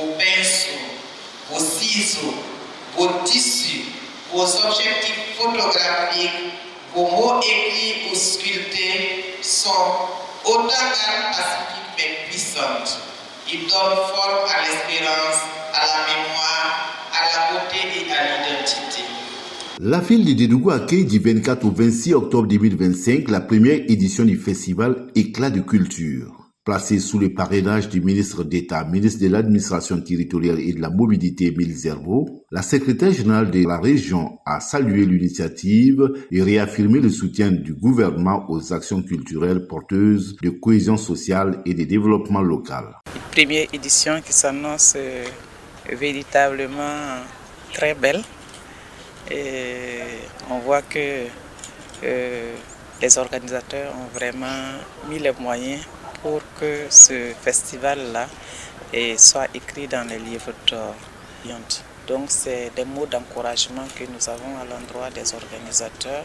vos pinceaux, vos ciseaux, vos tissus, vos objectifs photographiques, vos mots écrits ou sculptés sont autant d'armes pacifiques mais puissantes. Ils donnent forme à l'espérance, à la mémoire, à la beauté et à l'identité. La ville de Dédougou accueille du 24 au 26 octobre 2025 la première édition du festival Éclat de culture. Placé sous le parrainage du ministre d'État, ministre de l'Administration territoriale et de la Mobilité, Émile Zerbo, la secrétaire générale de la région a salué l'initiative et réaffirmé le soutien du gouvernement aux actions culturelles porteuses de cohésion sociale et de développement local. Une première édition qui s'annonce véritablement très belle. Et on voit que les organisateurs ont vraiment mis les moyens pour que ce festival-là soit écrit dans les livres d'or. Donc c'est des mots d'encouragement que nous avons à l'endroit des organisateurs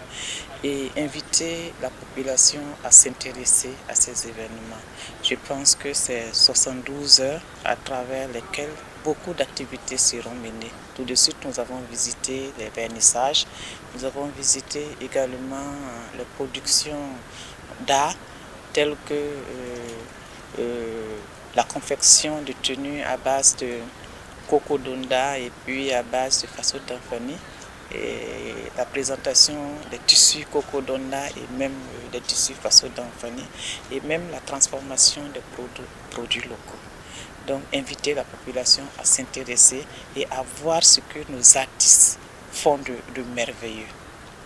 et inviter la population à s'intéresser à ces événements. Je pense que c'est 72 heures à travers lesquelles beaucoup d'activités seront menées. Tout de suite, nous avons visité les vernissages, nous avons visité également les productions d'art telles que la confection de tenues à base de coco d'onda et puis à base de faso d'Anfani, et la présentation des tissus coco d'onda et même des tissus faso d'Anfani et même la transformation des produits locaux. Donc inviter la population à s'intéresser et à voir ce que nos artistes font de merveilleux.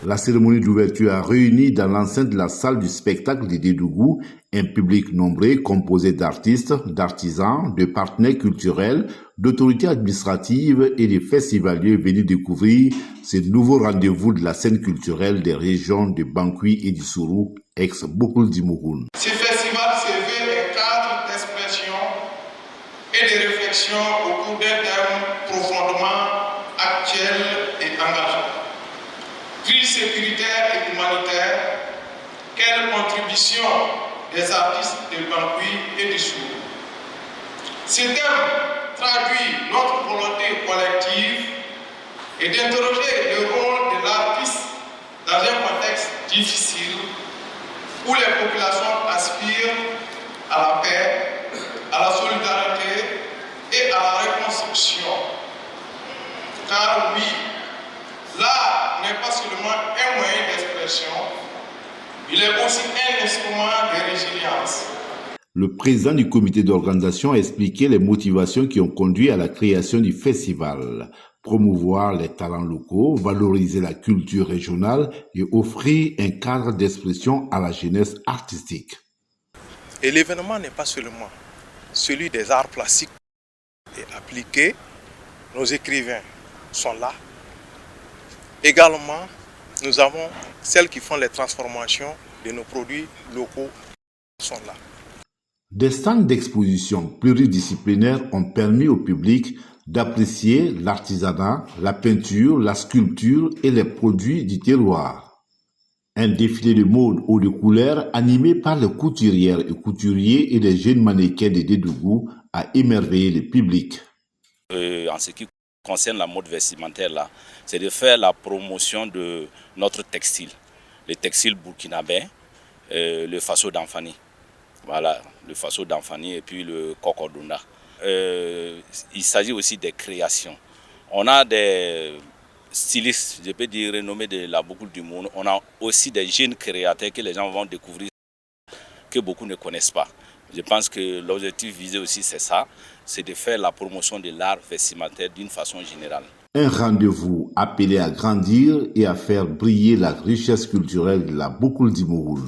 La cérémonie d'ouverture a réuni dans l'enceinte de la salle du spectacle de Dédougou un public nombreux composé d'artistes, d'artisans, de partenaires culturels, d'autorités administratives et de festivaliers venus découvrir ce nouveau rendez-vous de la scène culturelle des régions de Banqui et du Sourou, ex-Bokul Dimoun. Ce festival se veut un cadre d'expression et de réflexion au cours d'un thème profondément actuel et engageant. Crise sécuritaire et humanitaire, quelle contribution des artistes de Banqui et du Sourou. Ce thème traduit notre volonté collective et d'interroger le rôle de l'artiste dans un contexte difficile où les populations aspirent à la paix, à la solidarité et à la reconstruction. Car oui, l'art n'est pas seulement un moyen d'expression, il est aussi un instrument de résilience. Le président du comité d'organisation a expliqué les motivations qui ont conduit à la création du festival. Promouvoir les talents locaux, valoriser la culture régionale et offrir un cadre d'expression à la jeunesse artistique. Et l'événement n'est pas seulement celui des arts plastiques et appliqués. Nos écrivains sont là. Également, nous avons celles qui font les transformations de nos produits locaux sont là. Des stands d'exposition pluridisciplinaires ont permis au public d'apprécier l'artisanat, la peinture, la sculpture et les produits du terroir. Un défilé de mode ou de couleurs animé par les couturières et couturiers et les jeunes mannequins de Dédougou a émerveillé le public. En ce qui concerne la mode vestimentaire, là, c'est de faire la promotion de notre textile. Le textile burkinabé, le faso d'Anfani. Voilà, le faso d'Anfani et puis le cocodona. Il s'agit aussi des créations. On a des stylistes, je peux dire, renommés de la Bokul du monde. On a aussi des jeunes créateurs que les gens vont découvrir, que beaucoup ne connaissent pas. Je pense que l'objectif visé aussi, c'est ça, c'est de faire la promotion de l'art vestimentaire d'une façon générale. Un rendez-vous appelé à grandir et à faire briller la richesse culturelle de la Bokul du Mouroul.